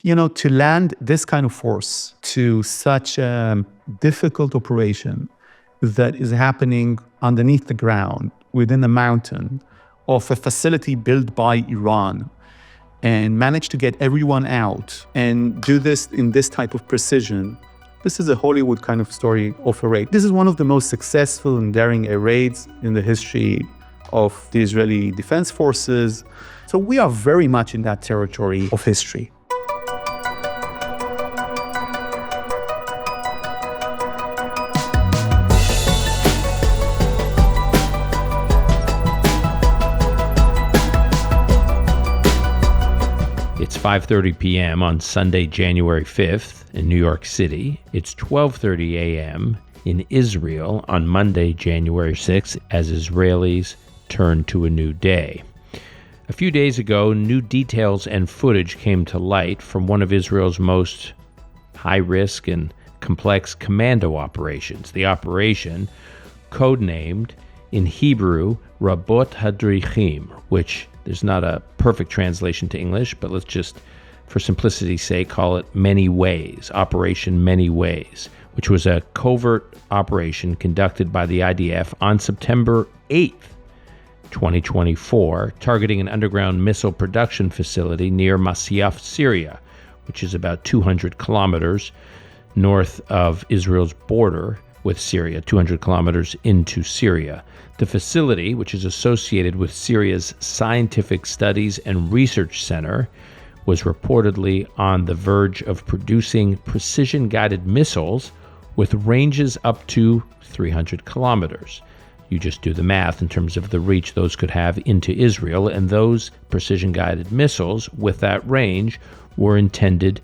To land this kind of force to such a difficult operation that is happening underneath the ground, within a mountain of a facility built by Iran, and manage to get everyone out and do this in this type of precision, this is a Hollywood kind of story of a raid. This is one of the most successful and daring air raids in the history of the Israeli Defense Forces. So we are very much in that territory of history. It's 5:30 p.m. on Sunday, January 5th in New York City. It's 12:30 a.m. in Israel on Monday, January 6th, as Israelis turn to a new day. A few days ago, new details and footage came to light from one of Israel's most high-risk and complex commando operations. The operation, codenamed in Hebrew, Rabot Hadrichim, which there's not a perfect translation to English, but let's just, for simplicity's sake, call it Many Ways, Operation Many Ways, which was a covert operation conducted by the IDF on September 8th, 2024, targeting an underground missile production facility near Masyaf, Syria, which is about 200 kilometers north of Israel's border with Syria, 200 kilometers into Syria. The facility, which is associated with Syria's Scientific Studies and Research Center, was reportedly on the verge of producing precision-guided missiles with ranges up to 300 kilometers. You just do the math in terms of the reach those could have into Israel, and those precision-guided missiles with that range were intended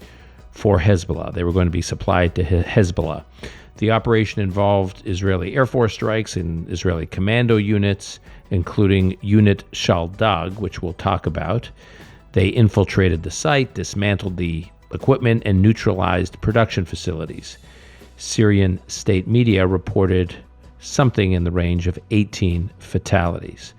for Hezbollah. They were going to be supplied to Hezbollah. The operation involved Israeli Air Force strikes and Israeli commando units, including Unit Shaldag, which we'll talk about. They infiltrated the site, dismantled the equipment, and neutralized production facilities. Syrian state media reported something in the range of 18 fatalities.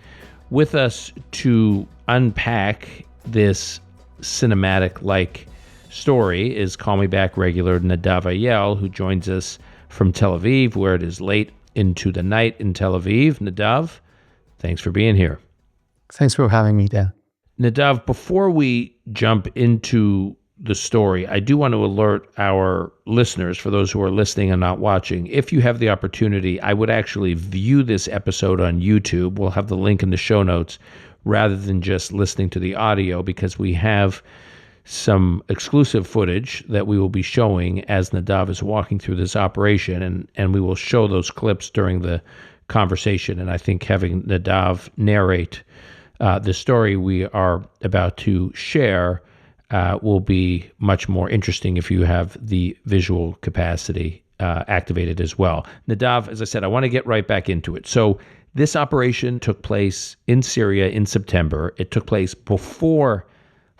With us to unpack this cinematic-like story is Call Me Back regular Nadav Eyal, who joins us from Tel Aviv, where it is late into the night in Tel Aviv. Nadav, thanks for being here. Thanks for having me, Dan. Nadav, before we jump into the story, I do want to alert our listeners, for those who are listening and not watching, if you have the opportunity, I would actually view this episode on YouTube. We'll have the link in the show notes rather than just listening to the audio, because we have some exclusive footage that we will be showing as Nadav is walking through this operation, and we will show those clips during the conversation. And I think having Nadav narrate the story we are about to share will be much more interesting if you have the visual capacity activated as well. Nadav, as I said, I want to get right back into it. So this operation took place in Syria in September. It took place before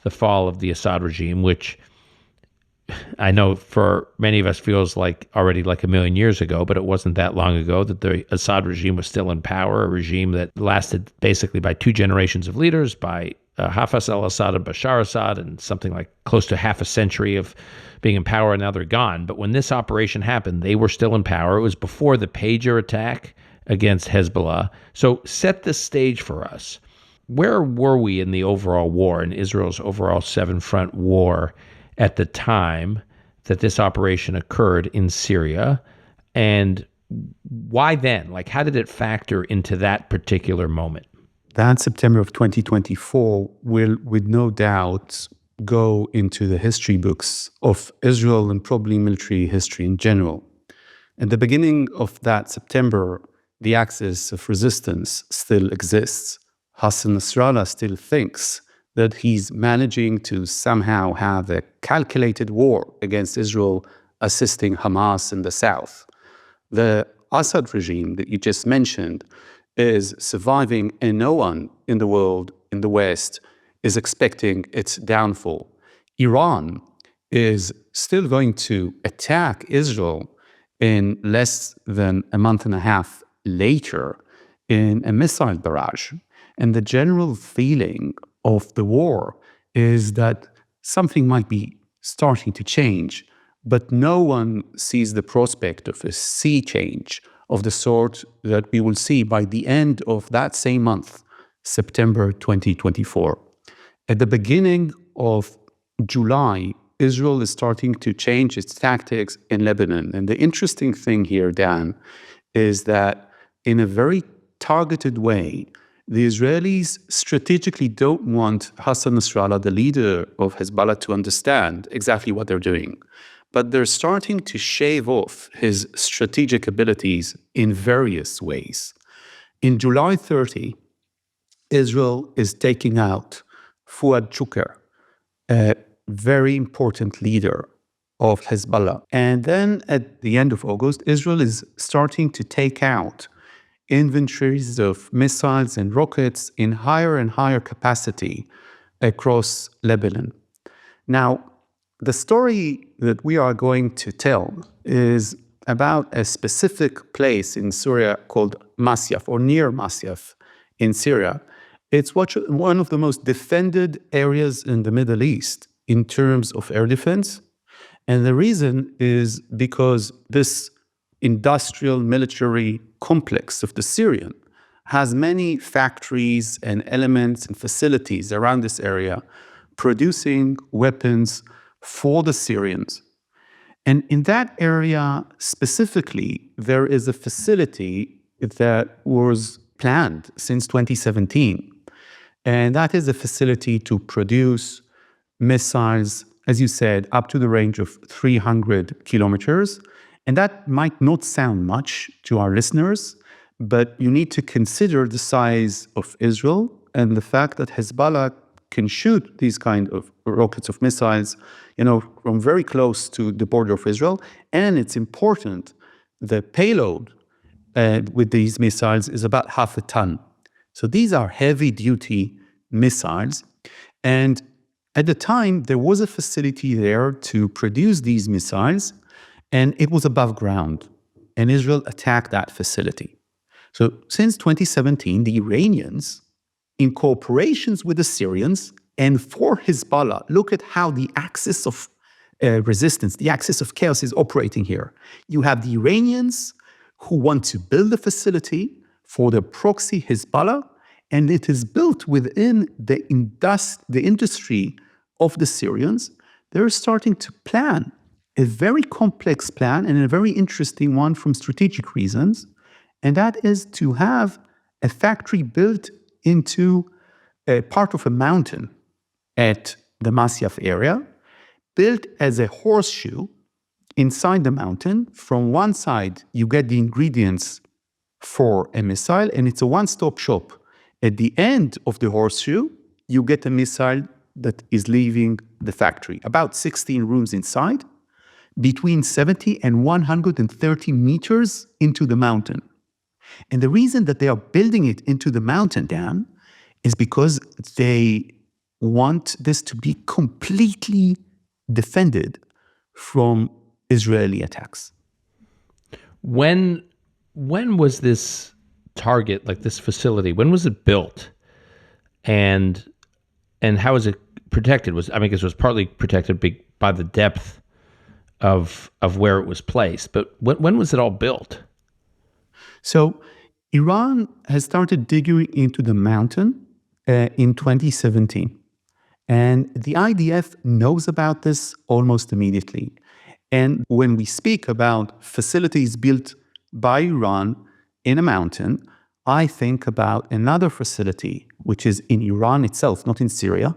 the fall of the Assad regime, which I know for many of us feels like already like a million years ago, but it wasn't that long ago that the Assad regime was still in power, a regime that lasted basically by two generations of leaders, by Hafez al-Assad and Bashar Assad, and something like close to half a century of being in power, and now they're gone. But when this operation happened, they were still in power. It was before the pager attack against Hezbollah. So set the stage for us. Where were we in the overall war, in Israel's overall seven-front war at the time that this operation occurred in Syria? And why then? Like, how did it factor into that particular moment? That September of 2024 will, with no doubt, go into the history books of Israel and probably military history in general. At the beginning of that September, the axis of resistance still exists. Hassan Nasrallah still thinks that he's managing to somehow have a calculated war against Israel, assisting Hamas in the south. The Assad regime that you just mentioned is surviving, and no one in the world, in the West, is expecting its downfall. Iran is still going to attack Israel in less than a month and a half later in a missile barrage. And the general feeling of the war is that something might be starting to change, but no one sees the prospect of a sea change of the sort that we will see by the end of that same month, September 2024. At the beginning of July, Israel is starting to change its tactics in Lebanon. And the interesting thing here, Dan, is that in a very targeted way, the Israelis strategically don't want Hassan Nasrallah, the leader of Hezbollah, to understand exactly what they're doing. But they're starting to shave off his strategic abilities in various ways. In July 30, Israel is taking out Fuad Shukr, a very important leader of Hezbollah. And then at the end of August, Israel is starting to take out inventories of missiles and rockets in higher and higher capacity across Lebanon. Now, the story that we are going to tell is about a specific place in Syria called Masyaf, or near Masyaf in Syria. It's one of the most defended areas in the Middle East in terms of air defense. And the reason is because this industrial military complex of the Syrian has many factories and elements and facilities around this area producing weapons for the Syrians. And in that area specifically, there is a facility that was planned since 2017. And that is a facility to produce missiles, as you said, up to the range of 300 kilometers. And that might not sound much to our listeners, but you need to consider the size of Israel and the fact that Hezbollah can shoot these kind of rockets of missiles, from very close to the border of Israel. And it's important, the payload with these missiles is about half a ton. So these are heavy-duty missiles. And at the time, there was a facility there to produce these missiles, and it was above ground. And Israel attacked that facility. So since 2017, the Iranians, in cooperations with the Syrians and for Hezbollah, look at how the axis of resistance, the axis of chaos is operating here. You have the Iranians who want to build a facility for the proxy Hezbollah, and it is built within the industry of the Syrians. They're starting to plan a very complex plan and a very interesting one from strategic reasons, and that is to have a factory built into a part of a mountain at the Masyaf area, built as a horseshoe inside the mountain. From one side, you get the ingredients for a missile, and it's a one-stop shop. At the end of the horseshoe, you get a missile that is leaving the factory. About 16 rooms inside, between 70 and 130 meters into the mountain. And the reason that they are building it into the mountain, Dan, is because they want this to be completely defended from Israeli attacks. When was this target, like this facility, when was it built? And how is it protected? I guess it was partly protected by the depth of where it was placed. But when was it all built? So Iran has started digging into the mountain in 2017. And the IDF knows about this almost immediately. And when we speak about facilities built by Iran in a mountain, I think about another facility, which is in Iran itself, not in Syria,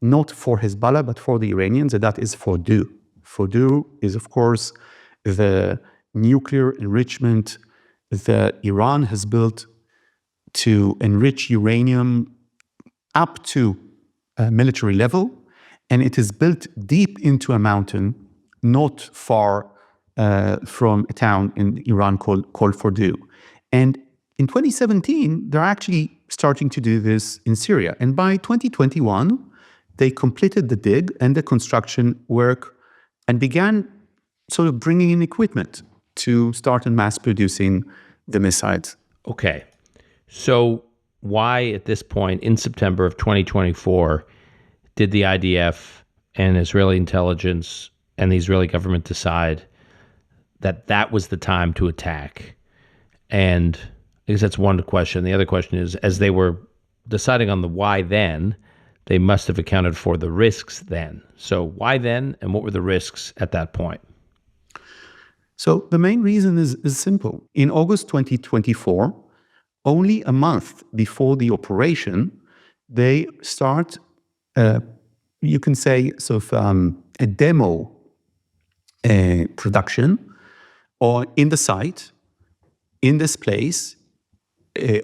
not for Hezbollah, but for the Iranians, and that is Fordow. Fordow is, of course, the nuclear enrichment that Iran has built to enrich uranium up to a military level, and it is built deep into a mountain, not far from a town in Iran called Fordow. And in 2017, they're actually starting to do this in Syria. And by 2021, they completed the dig and the construction work and began sort of bringing in equipment to start and mass producing the missiles. Okay. So why at this point in September of 2024 did the IDF and Israeli intelligence and the Israeli government decide that that was the time to attack. And I guess that's one question. The other question is, as they were deciding on the why then, they must have accounted for the risks then. So why then, and what were the risks at that point? So the main reason is simple. In August 2024, only a month before the operation, they start, you can say, sort of a demo production or in the site, in this place,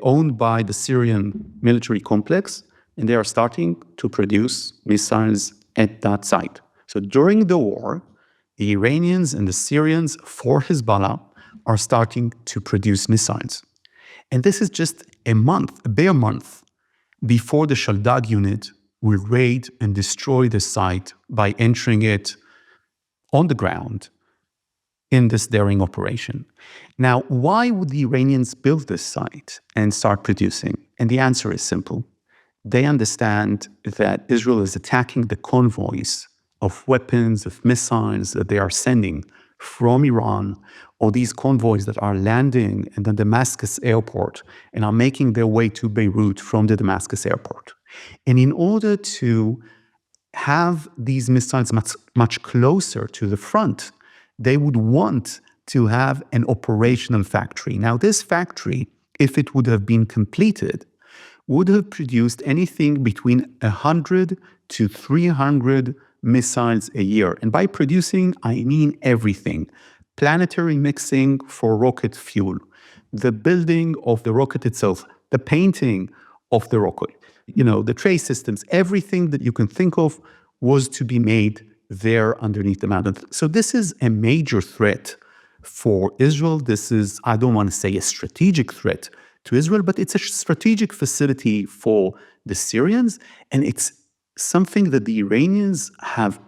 owned by the Syrian military complex, and they are starting to produce missiles at that site. So during the war, the Iranians and the Syrians for Hezbollah are starting to produce missiles. And this is just a month, a bare month, before the Shaldag unit will raid and destroy the site by entering it on the ground in this daring operation. Now, why would the Iranians build this site and start producing? And the answer is simple. They understand that Israel is attacking the convoys of weapons, of missiles that they are sending from Iran, or these convoys that are landing in the Damascus airport and are making their way to Beirut from the Damascus airport. And in order to have these missiles much closer to the front, they would want to have an operational factory. Now, this factory, if it would have been completed, would have produced anything between 100 to 300 missiles a year. And by producing, I mean everything. Planetary mixing for rocket fuel, the building of the rocket itself, the painting of the rocket, the trace systems, everything that you can think of was to be made there underneath the mountain. So this is a major threat for Israel. This is, I don't want to say a strategic threat to Israel, but it's a strategic facility for the Syrians. And it's something that the Iranians have,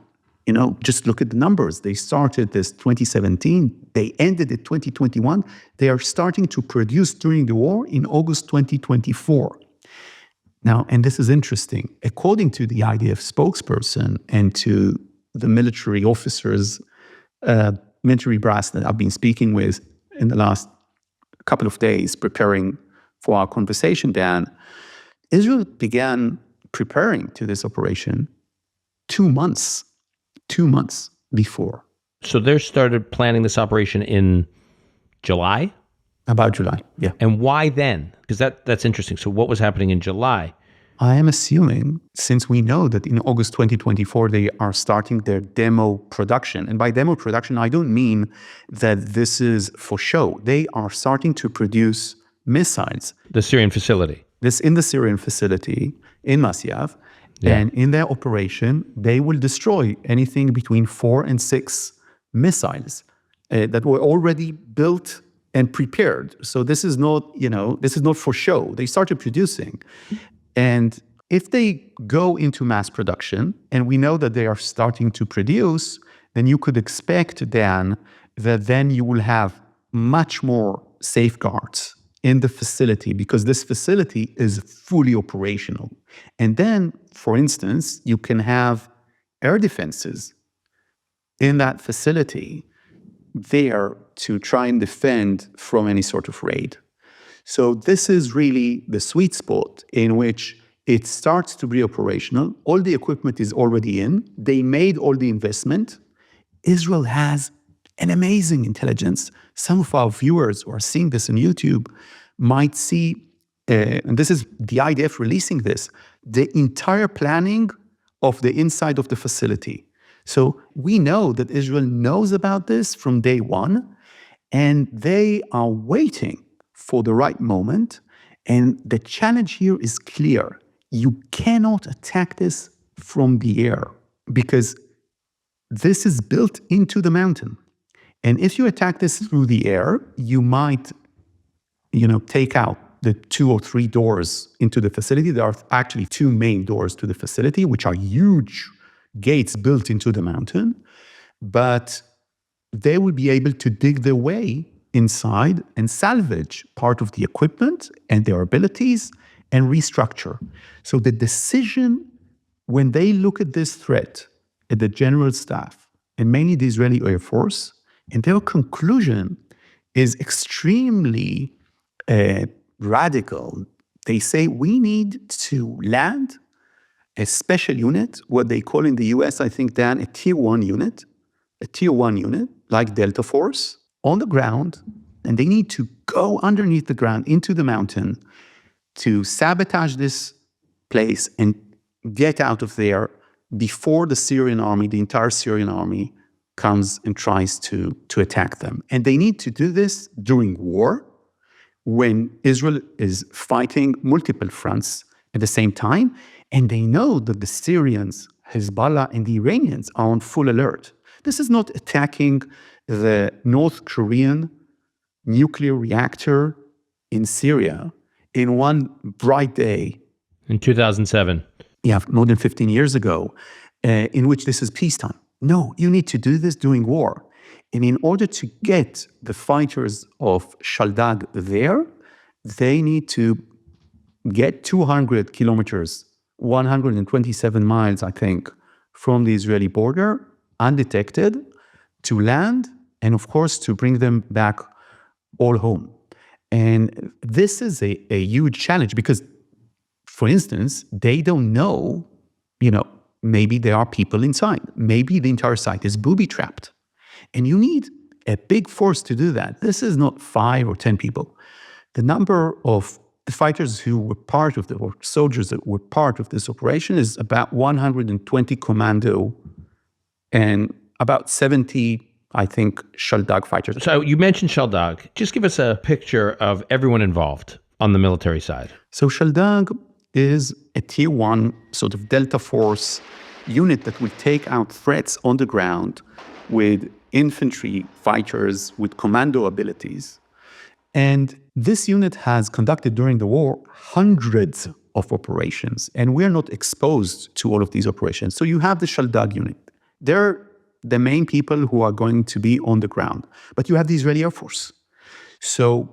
just look at the numbers. They started this 2017. They ended it 2021. They are starting to produce during the war in August 2024. Now, and this is interesting, according to the IDF spokesperson and to the military officers, military brass that I've been speaking with in the last couple of days preparing for our conversation, Dan, Israel began preparing to this operation 2 months before. So they started planning this operation in July? About July, yeah. And why then? Because that's interesting. So what was happening in July? I am assuming, since we know that in August 2024, they are starting their demo production. And by demo production, I don't mean that this is for show. They are starting to produce missiles. The Syrian facility. This in the Syrian facility in Masyaf. Yeah. And in their operation, they will destroy anything between 4 and 6 missiles that were already built and prepared. So this is not, this is not for show. They started producing. And if they go into mass production, and we know that they are starting to produce, then you could expect, Dan, that then you will have much more safeguards in the facility because this facility is fully operational. And then, for instance, you can have air defenses in that facility there to try and defend from any sort of raid. So this is really the sweet spot in which it starts to be operational. All the equipment is already in. They made all the investment. Israel has an amazing intelligence. Some of our viewers who are seeing this on YouTube might see, and this is the IDF releasing this, the entire planning of the inside of the facility. So we know that Israel knows about this from day one, and they are waiting for the right moment. And the challenge here is clear. You cannot attack this from the air because this is built into the mountain. And if you attack this through the air, you might, take out the 2 or 3 doors into the facility. There are actually 2 main doors to the facility, which are huge gates built into the mountain. But they will be able to dig their way inside and salvage part of the equipment and their abilities and restructure. So the decision, when they look at this threat, at the general staff and mainly the Israeli Air Force, and their conclusion is extremely radical. They say we need to land a special unit, what they call in the US, I think, Dan, a tier 1 unit, like Delta Force, on the ground, and they need to go underneath the ground into the mountain to sabotage this place and get out of there before the Syrian army, the entire Syrian army, comes and tries to attack them. And they need to do this during war, when Israel is fighting multiple fronts at the same time, and they know that the Syrians, Hezbollah, and the Iranians are on full alert. This is not attacking the North Korean nuclear reactor in Syria in one bright day. In 2007. Yeah, more than 15 years ago, in which this is peacetime. No, you need to do this during war. And in order to get the fighters of Shaldag there, they need to get 200 kilometers, 127 miles, I think, from the Israeli border, undetected, to land, and of course, to bring them back all home. And this is a huge challenge because, for instance, they don't know, maybe there are people inside. Maybe the entire site is booby-trapped. And you need a big force to do that. This is not 5 or 10 people. The number of the fighters who were part of or soldiers that were part of this operation is about 120 commando and about 70, I think, Shaldag fighters. So you mentioned Shaldag. Just give us a picture of everyone involved on the military side. So Shaldag is a tier 1 sort of Delta Force unit that will take out threats on the ground with infantry fighters with commando abilities. And this unit has conducted during the war hundreds of operations, and we're not exposed to all of these operations. So you have the Shaldag unit. They're the main people who are going to be on the ground. But you have the Israeli Air Force. So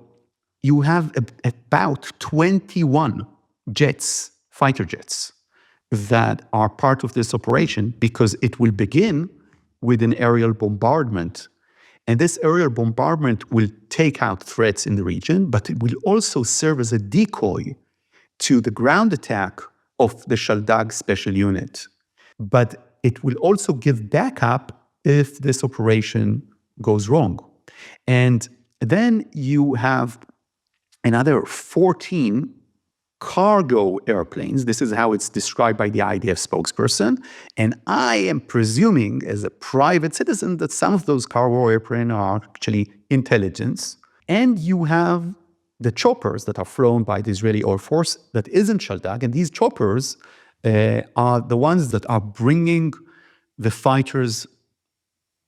you have about 21 jets, fighter jets, that are part of this operation because it will begin with an aerial bombardment. And this aerial bombardment will take out threats in the region, but it will also serve as a decoy to the ground attack of the Shaldag special unit. But it will also give backup if this operation goes wrong. And then you have another 14 cargo airplanes. This is how it's described by the IDF spokesperson. And I am presuming, as a private citizen, that some of those cargo airplanes are actually intelligence. And you have the choppers that are flown by the Israeli Air Force that isn't Shaldag. And these choppers are the ones that are bringing the fighters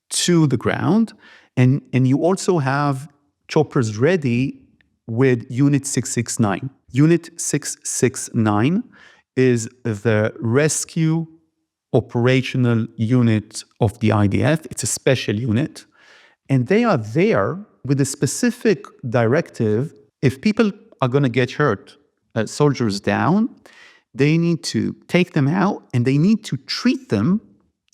to the ground. And you also have choppers ready with Unit 669. Unit 669 is the rescue operational unit of the IDF. It's a special unit. And they are there with a specific directive. If people are going to get hurt, soldiers down, they need to take them out and they need to treat them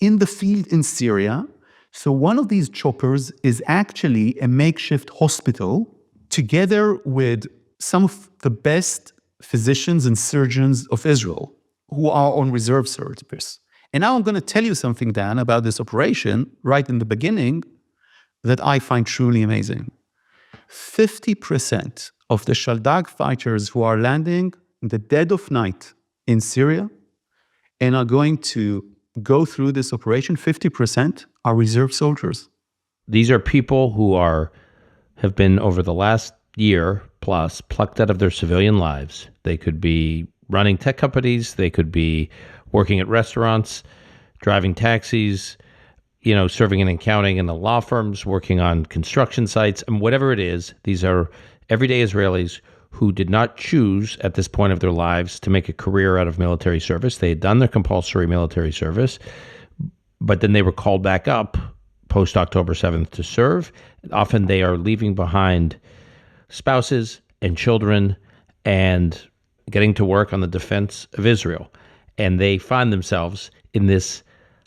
in the field in Syria. So one of these choppers is actually a makeshift hospital together with some of the best physicians and surgeons of Israel who are on reserve service. And now I'm going to tell you something, Dan, about this operation right in the beginning that I find truly amazing. 50% of the Shaldag fighters who are landing in the dead of night in Syria and are going to go through this operation, 50% are reserve soldiers. These are people who have been, over the last year plus, plucked out of their civilian lives. They could be running tech companies. They could be working at restaurants, driving taxis, serving and accounting in the law firms, working on construction sites, and whatever it is. These are everyday Israelis who did not choose at this point of their lives to make a career out of military service. They had done their compulsory military service, but then they were called back up post-October 7th to serve. Often they are leaving behind spouses and children and getting to work on the defense of Israel. And they find themselves in this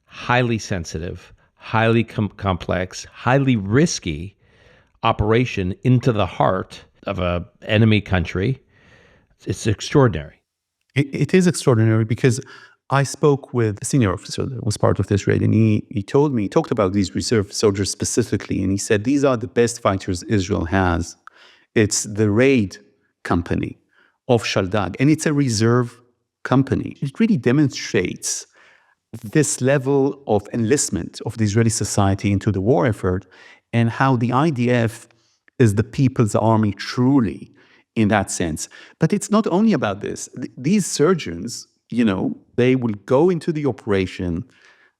highly sensitive, highly complex, highly risky operation into the heart of a enemy country. It's extraordinary. It is extraordinary because I spoke with a senior officer that was part of this raid, and he told me, he talked about these reserve soldiers specifically, and he said, these are the best fighters Israel has. It's the raid company of Shaldag, and it's a reserve company. It really demonstrates this level of enlistment of the Israeli society into the war effort and how the IDF is the people's army truly in that sense. But it's not only about this. These surgeons, they will go into the operation,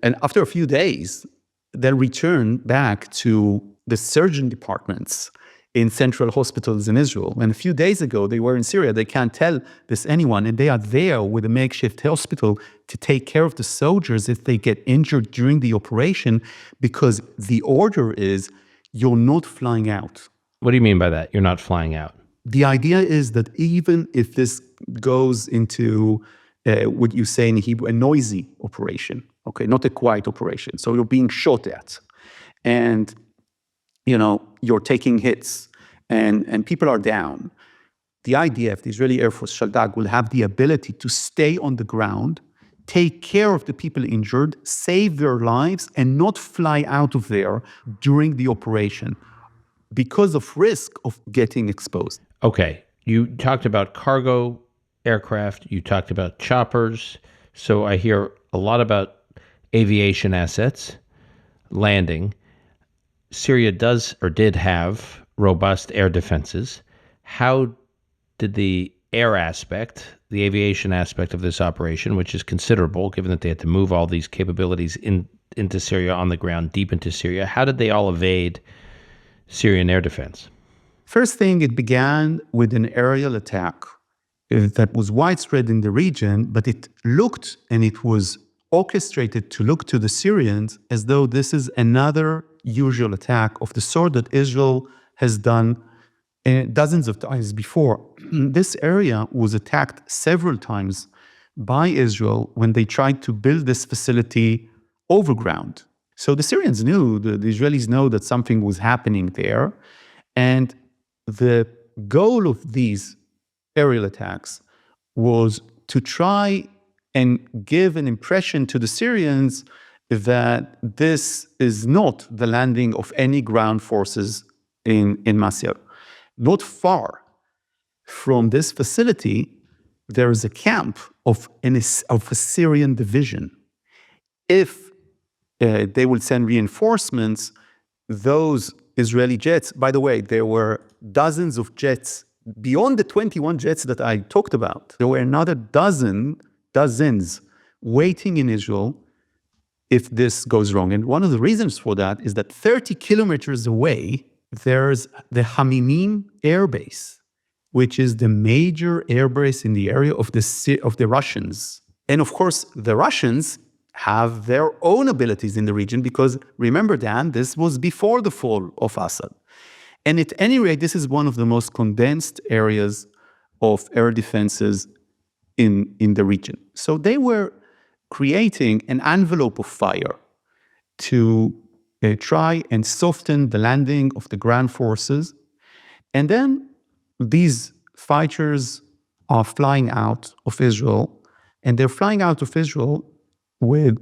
and after a few days, they'll return back to the surgeon departments in central hospitals in Israel. And a few days ago, they were in Syria. They can't tell this anyone, and they are there with a makeshift hospital to take care of the soldiers if they get injured during the operation, because the order is you're not flying out. What do you mean by that? You're not flying out? The idea is that even if this goes into what you say in Hebrew, a noisy operation, okay, not a quiet operation. So you're being shot at, and you're taking hits, and people are down. The IDF, the Israeli Air Force, Shaldag, will have the ability to stay on the ground, take care of the people injured, save their lives, and not fly out of there during the operation because of risk of getting exposed. Okay. You talked about cargo aircraft. You talked about choppers. So I hear a lot about aviation assets, landing. Syria does or did have robust air defenses. How did the air aspect, the aviation aspect of this operation, which is considerable given that they had to move all these capabilities into Syria on the ground, deep into Syria, how did they all evade Syrian air defense? First thing, it began with an aerial attack that was widespread in the region, but it looked, and it was orchestrated to look to the Syrians as though this is another usual attack of the sort that Israel has done dozens of times before. This area was attacked several times by Israel when they tried to build this facility overground. So the Syrians knew, the Israelis know that something was happening there. And the goal of these aerial attacks was to try and give an impression to the Syrians that this is not the landing of any ground forces in Masyaf. Not far from this facility, there is a camp of a Syrian division. If they will send reinforcements, those Israeli jets, by the way, there were dozens of jets beyond the 21 jets that I talked about. There were another dozens waiting in Israel if this goes wrong. And one of the reasons for that is that 30 kilometers away, there's the Hamimim Air Base, which is the major air base in the area of the Russians. And of course, the Russians have their own abilities in the region because, remember, Dan, this was before the fall of Assad. And at any rate, this is one of the most condensed areas of air defenses in the region. So they were creating an envelope of fire to try and soften the landing of the ground forces. And then these fighters are flying out of Israel, and they're flying out of Israel with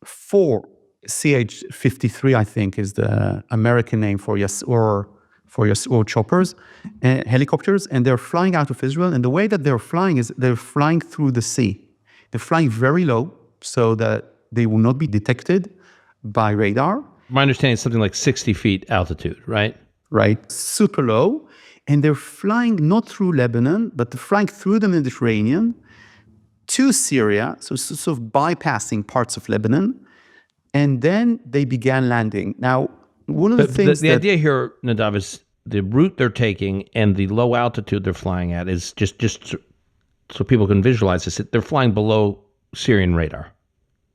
4 CH-53, I think is the American name for Yasur choppers, helicopters, and they're flying out of Israel. And the way that they're flying is they're flying through the sea. They're flying very low so that they will not be detected by radar. My understanding is something like 60 feet altitude, right? Right, super low. And they're flying not through Lebanon, but they're flying through the Mediterranean to Syria, so sort of bypassing parts of Lebanon. And then they began landing. Now, one of the things the idea here, Nadav, is the route they're taking and the low altitude they're flying at is just so people can visualize this. They're flying below Syrian radar.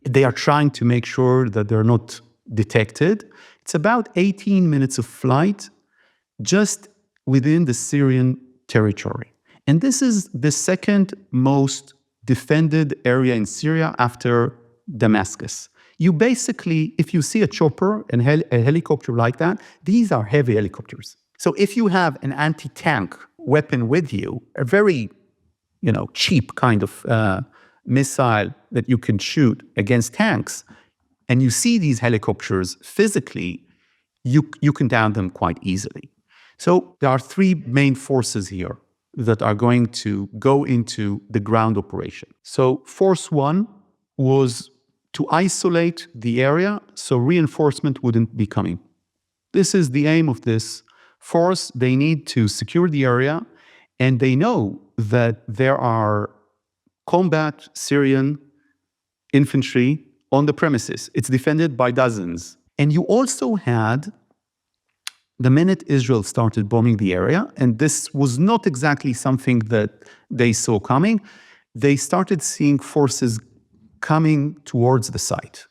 They are trying to make sure that they're not detected. It's about 18 minutes of flight just within the Syrian territory. And this is the second most defended area in Syria after Damascus. You basically, if you see a chopper and a helicopter like that, these are heavy helicopters. So if you have an anti-tank weapon with you, a very, cheap kind of missile that you can shoot against tanks, and you see these helicopters physically, you can down them quite easily. So there are three main forces here that are going to go into the ground operation. So force one was to isolate the area so reinforcement wouldn't be coming. This is the aim of this force. They need to secure the area, and they know that there are combat Syrian infantry on the premises. It's defended by dozens. And you also had, the minute Israel started bombing the area, and this was not exactly something that they saw coming, they started seeing forces coming towards the site.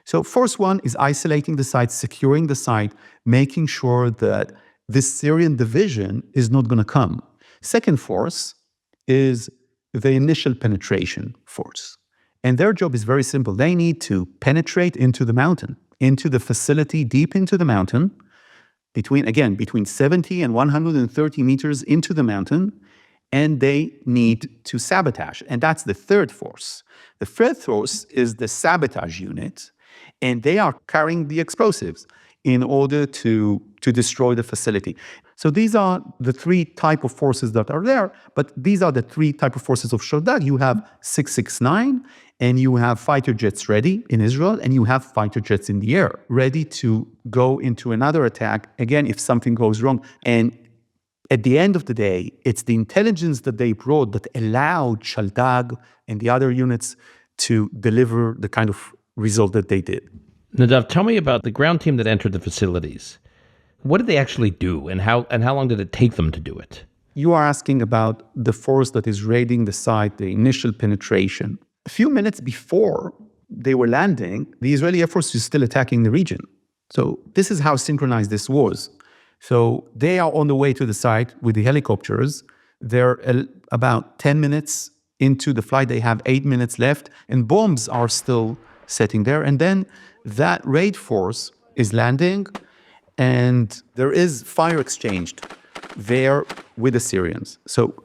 So force one is isolating the site, securing the site, making sure that this Syrian division is not going to come. Second force is the initial penetration force. And their job is very simple. They need to penetrate into the mountain, into the facility, deep into the mountain, between 70 and 130 meters into the mountain, and they need to sabotage. And that's the third force. The third force is the sabotage unit, and they are carrying the explosives in order to destroy the facility. So these are the three type of forces that are there, but these are the three type of forces of Shaldad. You have 669, and you have fighter jets ready in Israel, and you have fighter jets in the air ready to go into another attack, again, if something goes wrong. And at the end of the day, it's the intelligence that they brought that allowed Shaldad and the other units to deliver the kind of result that they did. Nadav, tell me about the ground team that entered the facilities. What did they actually do, and how long did it take them to do it? You are asking about the force that is raiding the site, the initial penetration. A few minutes before they were landing, the Israeli Air Force is still attacking the region. So this is how synchronized this was. So they are on the way to the site with the helicopters. They're about 10 minutes into the flight. They have 8 minutes left, and bombs are still sitting there. And then that raid force is landing, and there is fire exchanged there with the Syrians. So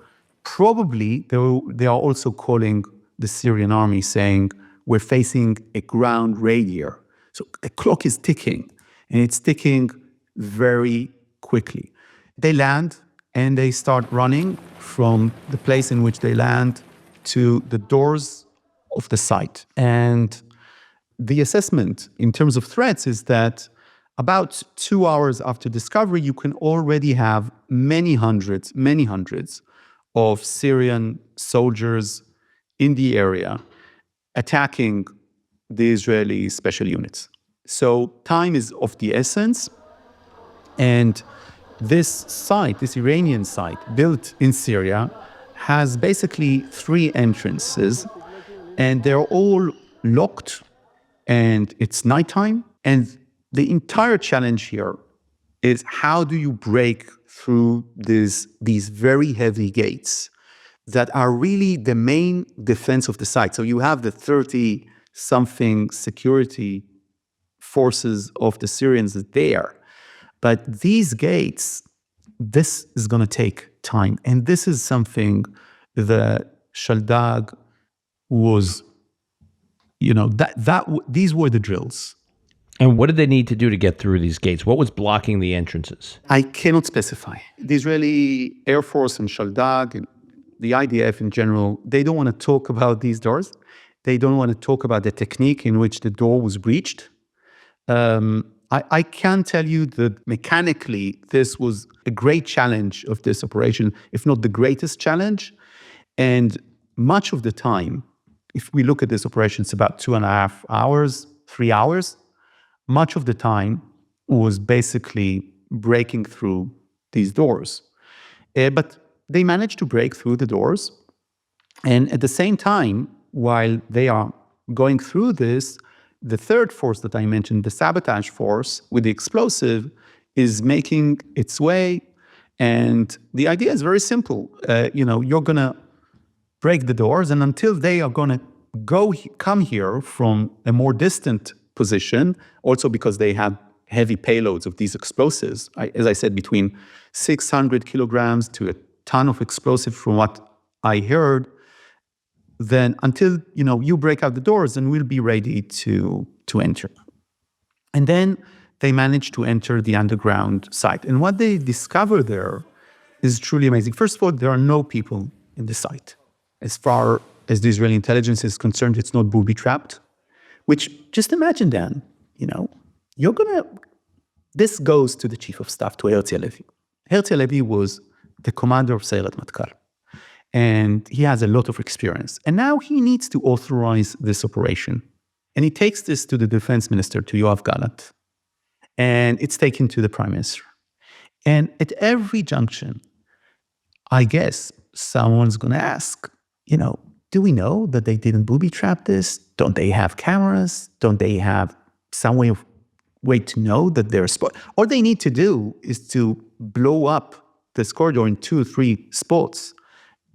probably they are also calling the Syrian army saying, we're facing a ground raid here. So the clock is ticking, and it's ticking very quickly. They land, and they start running from the place in which they land to the doors of the site. And the assessment in terms of threats is that about 2 hours after discovery, you can already have many hundreds of Syrian soldiers in the area attacking the Israeli special units. So time is of the essence. And this site, this Iranian site built in Syria, has basically 3 entrances, and they're all locked, and it's nighttime. And the entire challenge here is, how do you break through these very heavy gates that are really the main defense of the site? So you have the 30-something security forces of the Syrians there. But these gates, this is going to take time. And this is something that Shaldad was, these were the drills. And what did they need to do to get through these gates? What was blocking the entrances? I cannot specify. The Israeli Air Force and Shaldad and the IDF in general, they don't want to talk about these doors. They don't want to talk about the technique in which the door was breached. I can tell you that mechanically, this was a great challenge of this operation, if not the greatest challenge. And much of the time, if we look at this operation, it's about 2.5 hours, 3 hours. Much of the time was basically breaking through these doors. But they managed to break through the doors. And at the same time, while they are going through this, the third force that I mentioned, the sabotage force with the explosive, is making its way. And the idea is very simple. You're going to break the doors, and until they are going to come here from a more distant position, also because they have heavy payloads of these explosives. As I said, between 600 kilograms to a ton of explosive from what I heard, then until you break out the doors and we'll be ready to enter. And then they managed to enter the underground site. And what they discover there is truly amazing. First of all, there are no people in the site. As far as the Israeli intelligence is concerned, it's not booby-trapped, which just imagine then, this goes to the chief of staff, to Herzi Halevi. Herzi Halevi was the commander of Sayeret Matkal, and he has a lot of experience. And now he needs to authorize this operation. And he takes this to the defense minister, to Yoav Gallant, and it's taken to the prime minister. And at every junction, I guess someone's going to ask, do we know that they didn't booby-trap this? Don't they have cameras? Don't they have some way to know that they're spot? All they need to do is to blow up this corridor in 2 or 3 spots,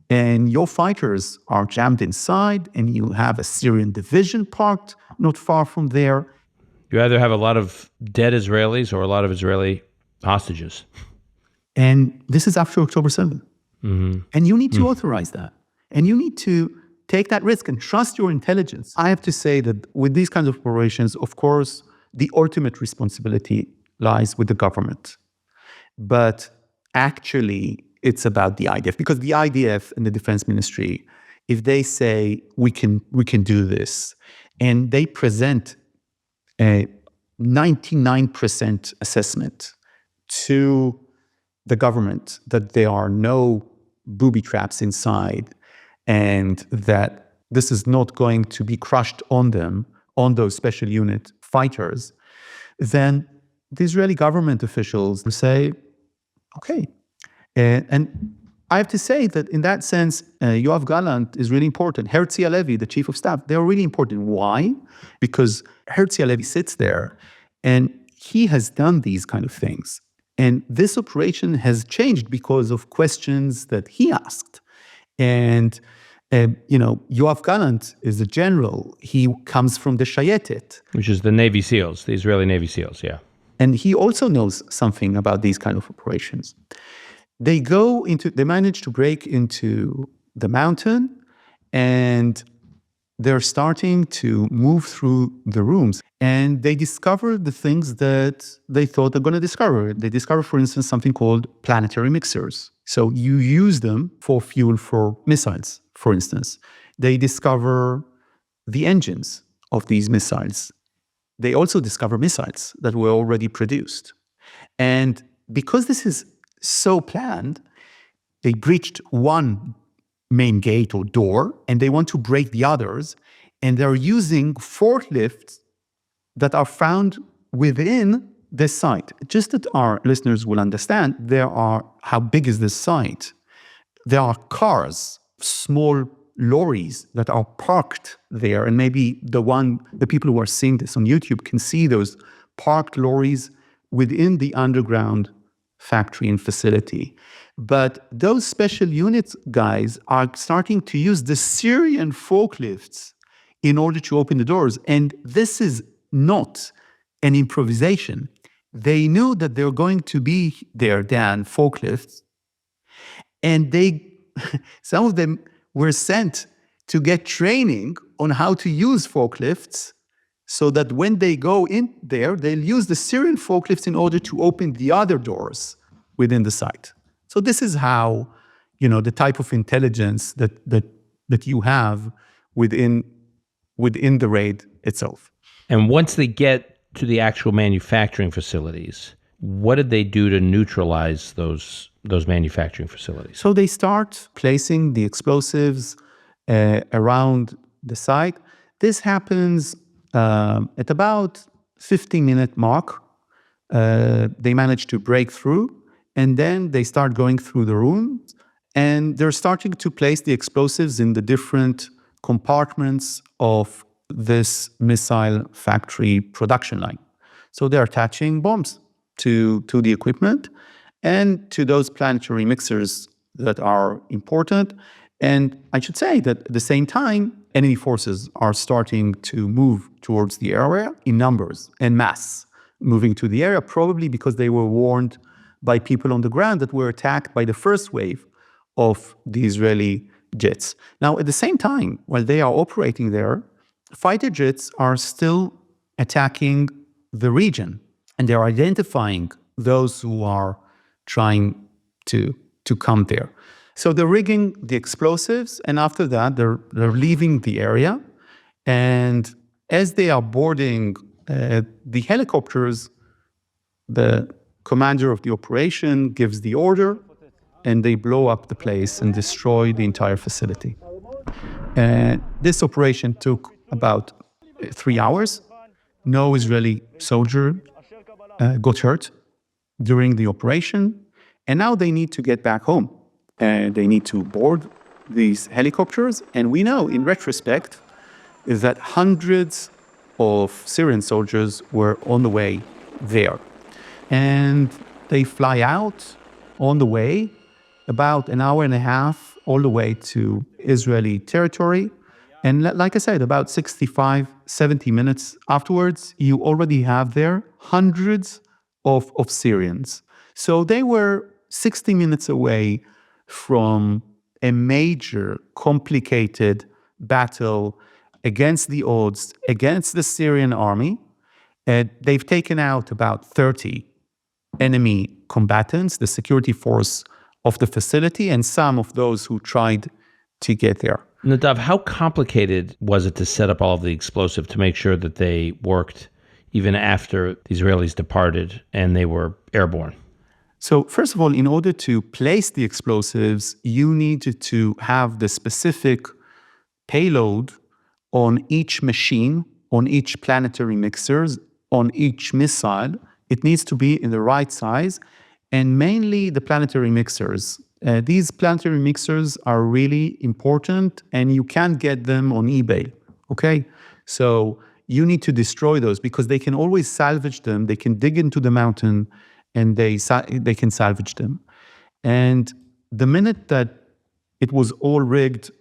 and your fighters are jammed inside, and you have a Syrian division parked not far from there. You either have a lot of dead Israelis or a lot of Israeli hostages. And this is after October 7th. Mm-hmm. And you need to authorize that. And you need to take that risk and trust your intelligence. I have to say that with these kinds of operations, of course, the ultimate responsibility lies with the government. But actually, it's about the IDF. Because the IDF and the defense ministry, if they say, we can do this, and they present a 99% assessment to the government that there are no booby traps inside and that this is not going to be crushed on them, on those special unit fighters, then the Israeli government officials will say, okay. And I have to say that in that sense, Yoav Gallant is really important. Herzi Halevi, the chief of staff, they're really important. Why? Because Herzi Halevi sits there and he has done these kind of things. And this operation has changed because of questions that he asked. And, Yoav Gallant is a general. He comes from the Yediiot, which is the Navy SEALs, the Israeli Navy SEALs, yeah. And he also knows something about these kind of operations. They manage to break into the mountain, and they're starting to move through the rooms. And they discover the things that they thought they're going to discover. They discover, for instance, something called planetary mixers. So you use them for fuel for missiles, for instance. They discover the engines of these missiles. They also discover missiles that were already produced. And because this is so planned, they breached one main gate or door, and they want to break the others, and they're using forklifts that are found within the site. Just that our listeners will understand, how big is this site? There are cars, small lorries that are parked there, and maybe the people who are seeing this on YouTube can see those parked lorries within the underground factory and facility. But those special units guys are starting to use the Syrian forklifts in order to open the doors. And this is not an improvisation. They knew that they're going to be there, Dan, forklifts. And some of them were sent to get training on how to use forklifts, so that when they go in there, they'll use the Syrian forklifts in order to open the other doors within the site. So this is how, the type of intelligence that you have within the raid itself. And once they get to the actual manufacturing facilities, what did they do to neutralize those manufacturing facilities? So they start placing the explosives around the site. This happens at about 15-minute mark. They manage to break through, and then they start going through the rooms, and they're starting to place the explosives in the different compartments of this missile factory production line. So they're attaching bombs to the equipment and to those planetary mixers that are important. And I should say that at the same time, enemy forces are starting to move towards the area in numbers and mass, moving to the area, probably because they were warned by people on the ground that were attacked by the first wave of the Israeli jets. Now, at the same time, while they are operating there, fighter jets are still attacking the region, and they're identifying those who are trying to come there. So they're rigging the explosives, and after that, they're leaving the area. And as they are boarding the helicopters, the commander of the operation gives the order, and they blow up the place and destroy the entire facility. And this operation took about 3 hours. No Israeli soldier got hurt during the operation. And now they need to get back home. They need to board these helicopters. And we know, in retrospect, is that hundreds of Syrian soldiers were on the way there. And they fly out on the way, about an hour and a half, all the way to Israeli territory. And like I said, about 65, 70 minutes afterwards, you already have there hundreds of Syrians. So they were 60 minutes away from a major, complicated battle against the odds, against the Syrian army. They've taken out about 30 enemy combatants, the security force of the facility, and some of those who tried to get there. Nadav, how complicated was it to set up all of the explosive to make sure that they worked even after the Israelis departed and they were airborne? So first of all, in order to place the explosives, you needed to have the specific payload on each machine, on each planetary mixers, on each missile. It needs to be in the right size, and mainly the planetary mixers. These planetary mixers are really important, and you can't get them on eBay, okay? So you need to destroy those because they can always salvage them. They can dig into the mountain, and they can salvage them. And the minute that it was all rigged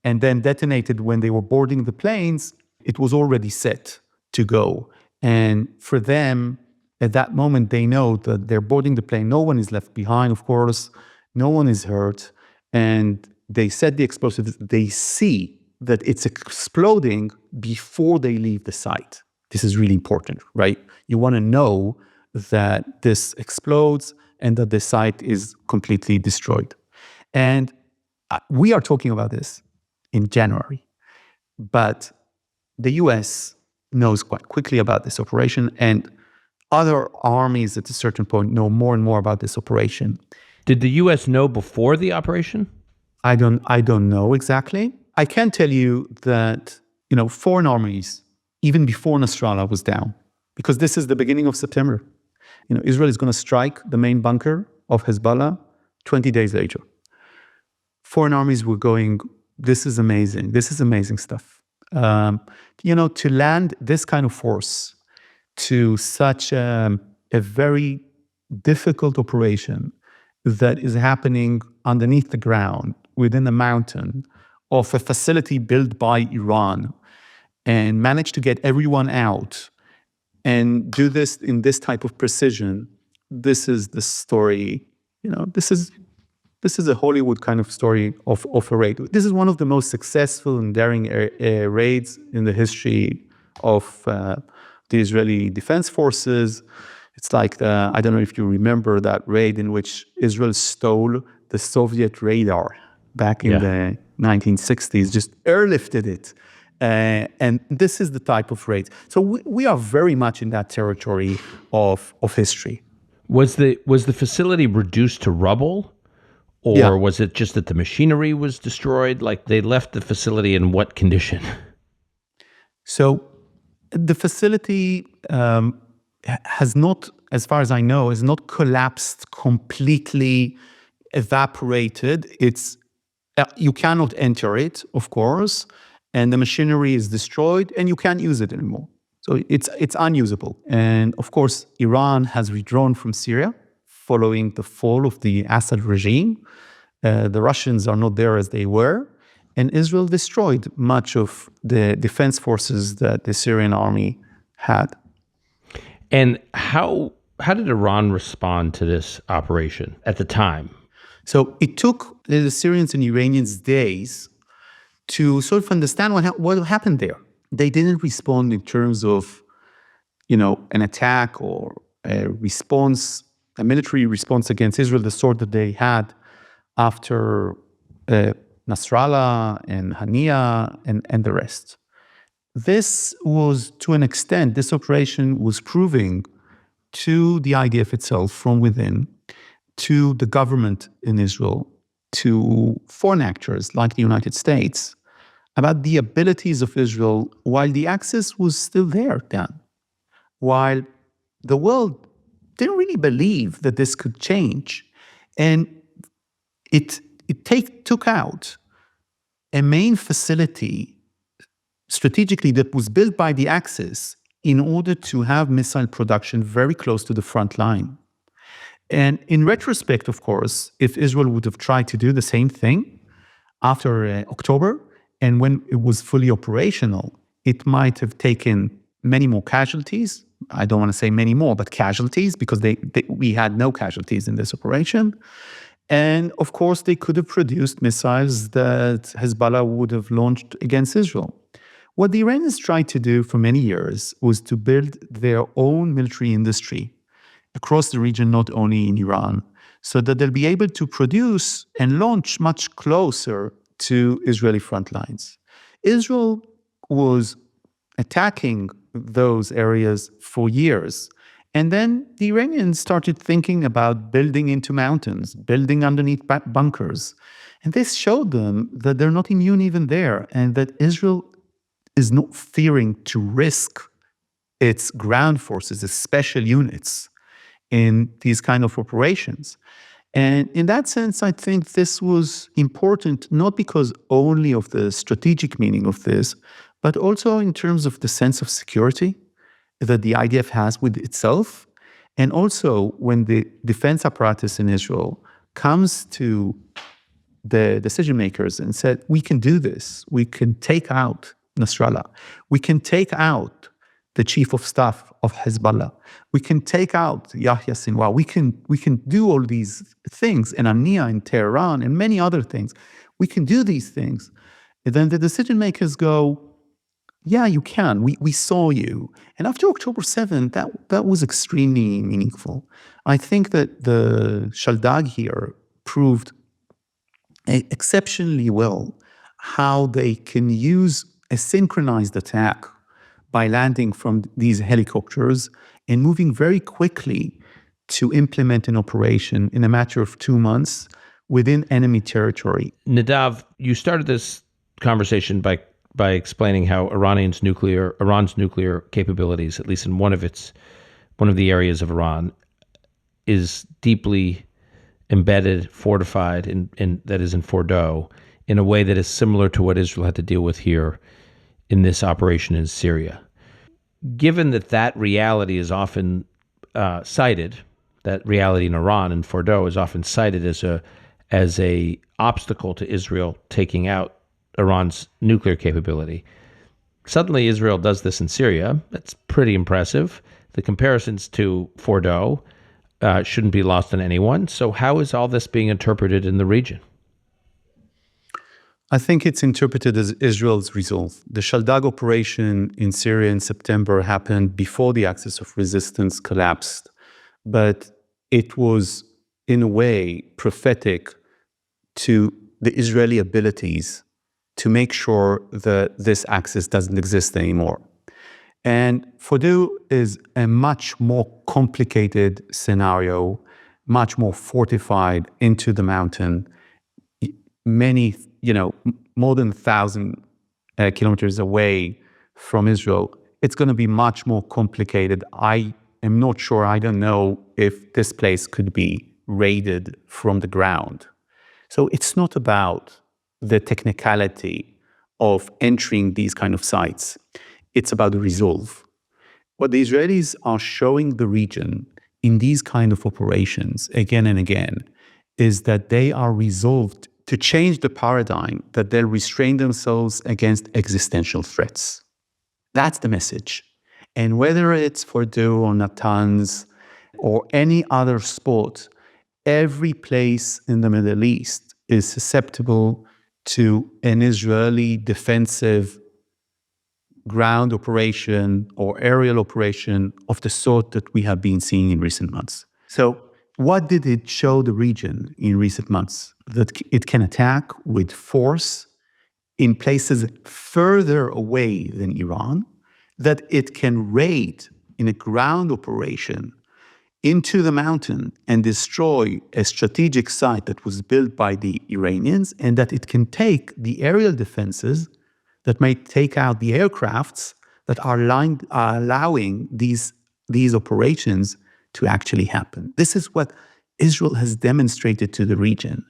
and then detonated when they were boarding the planes, it was already set to go. And for them, at that moment, they know that they're boarding the plane. No one is left behind, of course. No one is hurt. And they set the explosives. They see that it's exploding before they leave the site. This is really important, right? You want to know that this explodes and that the site is completely destroyed. And we are talking about this in January. But the US knows quite quickly about this operation, and other armies at a certain point know more and more about this operation. Did the US know before the operation? I don't know exactly. I can tell you that, foreign armies, even before Nasrallah was down, because this is the beginning of September. Israel is going to strike the main bunker of Hezbollah 20 days later. Foreign armies were going, this is amazing. This is amazing stuff. To land this kind of force to such a very difficult operation that is happening underneath the ground, within a mountain, of a facility built by Iran, and manage to get everyone out and do this in this type of precision. This is the story, this is a Hollywood kind of story of a raid. This is one of the most successful and daring raids in the history of the Israeli Defense Forces. It's like, I don't know if you remember that raid in which Israel stole the Soviet radar back in the 1960s, just airlifted it. And this is the type of raid. So we are very much in that territory of history. Was the facility reduced to rubble? Or was it just that the machinery was destroyed? Like, they left the facility in what condition? So the facility has not, as far as I know, has not collapsed completely, evaporated. It's you cannot enter it, of course, and the machinery is destroyed, and you can't use it anymore. So it's unusable. And of course, Iran has withdrawn from Syria following the fall of the Assad regime. The Russians are not there as they were. and Israel destroyed much of the defense forces that the Syrian army had. And how did Iran respond to this operation at the time? So it took the Syrians and Iranians days to sort of understand what happened there. They didn't respond in terms of, an attack or a response, a military response against Israel, the sort that they had after Nasrallah and Hania and the rest. This was, to an extent, this operation was proving to the IDF itself from within, to the government in Israel, to foreign actors like the United States, about the abilities of Israel while the Axis was still there then, while the world didn't really believe that this could change. And it took out a main facility strategically that was built by the Axis in order to have missile production very close to the front line. And in retrospect, of course, if Israel would have tried to do the same thing after October, and when it was fully operational, it might have taken many more casualties. I don't want to say many more, but casualties, because we had no casualties in this operation. And of course, they could have produced missiles that Hezbollah would have launched against Israel. What the Iranians tried to do for many years was to build their own military industry across the region, not only in Iran, so that they'll be able to produce and launch much closer to Israeli front lines. Israel was attacking those areas for years. And then the Iranians started thinking about building into mountains, building underneath bunkers. And this showed them that they're not immune even there, and that Israel is not fearing to risk its ground forces, its special units, in these kind of operations. And in that sense, I think this was important, not because only of the strategic meaning of this, but also in terms of the sense of security that the IDF has with itself. And also when the defense apparatus in Israel comes to the decision makers and said, we can do this, we can take out Nasrallah, we can take out the chief of staff of Hezbollah, we can take out Yahya Sinwar, we can do all these things, and Ania in Tehran and many other things. We can do these things. And then the decision makers go, yeah, you can. We saw you. And after October 7th, that was extremely meaningful. I think that the Shaldag here proved exceptionally well how they can use a synchronized attack by landing from these helicopters and moving very quickly to implement an operation in a matter of 2 months within enemy territory. Nadav, you started this conversation by explaining how Iran's nuclear capabilities, at least in one of the areas of Iran, is deeply embedded, fortified, that is in Fordow, in a way that is similar to what Israel had to deal with here in this operation in Syria. Given that reality is often cited, that reality in Iran and Fordow is often cited as a obstacle to Israel taking out Iran's nuclear capability. Suddenly, Israel does this in Syria. That's pretty impressive. The comparisons to Fordow shouldn't be lost on anyone. So how is all this being interpreted in the region? I think it's interpreted as Israel's resolve. The Shaldag operation in Syria in September happened before the axis of resistance collapsed, but it was, in a way, prophetic to the Israeli abilities to make sure that this axis doesn't exist anymore. And Fordow is a much more complicated scenario, much more fortified into the mountain, many, more than 1,000 kilometers away from Israel. It's going to be much more complicated. I am not sure, I don't know if this place could be raided from the ground. So it's not about the technicality of entering these kind of sites. It's about the resolve. What the Israelis are showing the region in these kind of operations again and again is that they are resolved to change the paradigm that they'll restrain themselves against existential threats. That's the message. And whether it's Fordo or Natanz or any other sport, every place in the Middle East is susceptible to an Israeli defensive ground operation or aerial operation of the sort that we have been seeing in recent months. So what did it show the region in recent months? That it can attack with force in places further away than Iran, that it can raid in a ground operation into the mountain and destroy a strategic site that was built by the Iranians, and that it can take the aerial defenses that may take out the aircrafts that are allowing these operations to actually happen. This is what Israel has demonstrated to the region.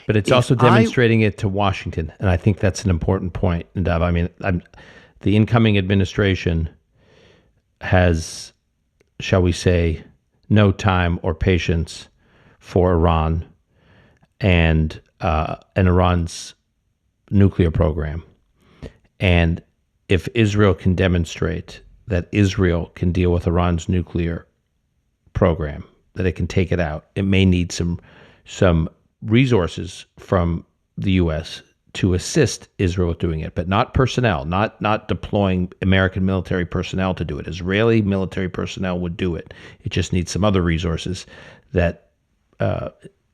But it's also demonstrating it to Washington, and I think that's an important point, Nadav. I mean, the incoming administration has, shall we say, no time or patience for Iran and Iran's nuclear program. And if Israel can demonstrate that Israel can deal with Iran's nuclear program, that it can take it out, it may need some resources from the U.S. to assist Israel with doing it, but not personnel, not deploying American military personnel to do it. Israeli military personnel would do it. It just needs some other resources that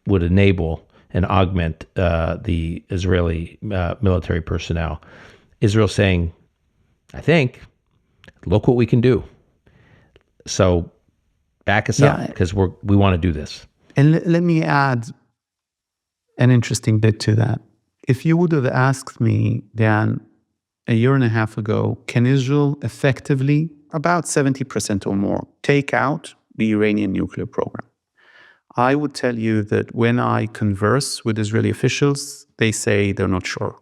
would enable and augment the Israeli military personnel. Israel saying, I think, look what we can do. So back us up, because we want to do this. And let me add an interesting bit to that. If you would have asked me, Dan, a year and a half ago, can Israel effectively, about 70% or more, take out the Iranian nuclear program? I would tell you that when I converse with Israeli officials, they say they're not sure.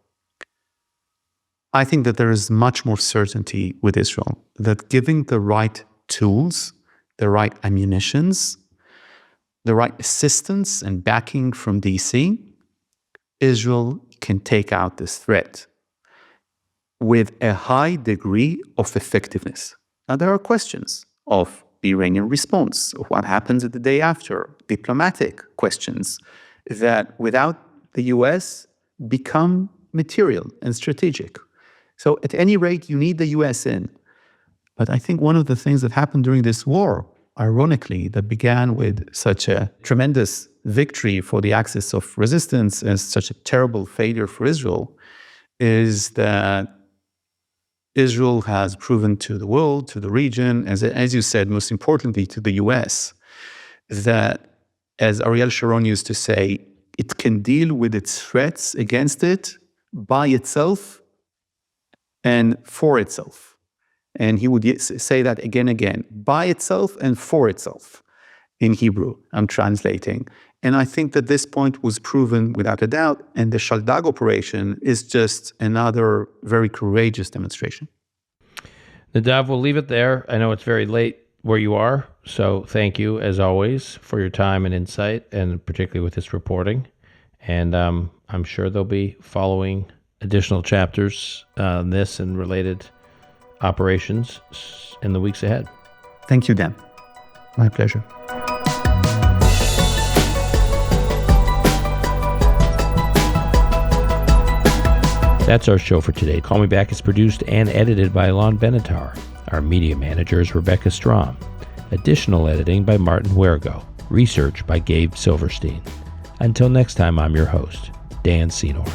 I think that there is much more certainty with Israel, that giving the right tools, the right ammunitions, the right assistance and backing from DC, Israel can take out this threat with a high degree of effectiveness. Now, there are questions of the Iranian response, of what happens the day after, diplomatic questions that without the US become material and strategic. So at any rate, you need the US in. But I think one of the things that happened during this war, ironically, that began with such a tremendous victory for the axis of resistance and such a terrible failure for Israel, is that Israel has proven to the world, to the region, as you said, most importantly to the US, that, as Ariel Sharon used to say, it can deal with its threats against it by itself and for itself. And he would say that again, by itself and for itself. In Hebrew, I'm translating. And I think that this point was proven without a doubt, and the Shaldag operation is just another very courageous demonstration. Nadav, we'll leave it there. I know it's very late where you are, so thank you, as always, for your time and insight, and particularly with this reporting. And I'm sure there'll be following additional chapters on this and related operations in the weeks ahead. Thank you, Dan. My pleasure. That's our show for today. Call Me Back is produced and edited by Alon Benatar. Our media manager is Rebecca Strom. Additional editing by Martin Huergo. Research by Gabe Silverstein. Until next time, I'm your host, Dan Senor.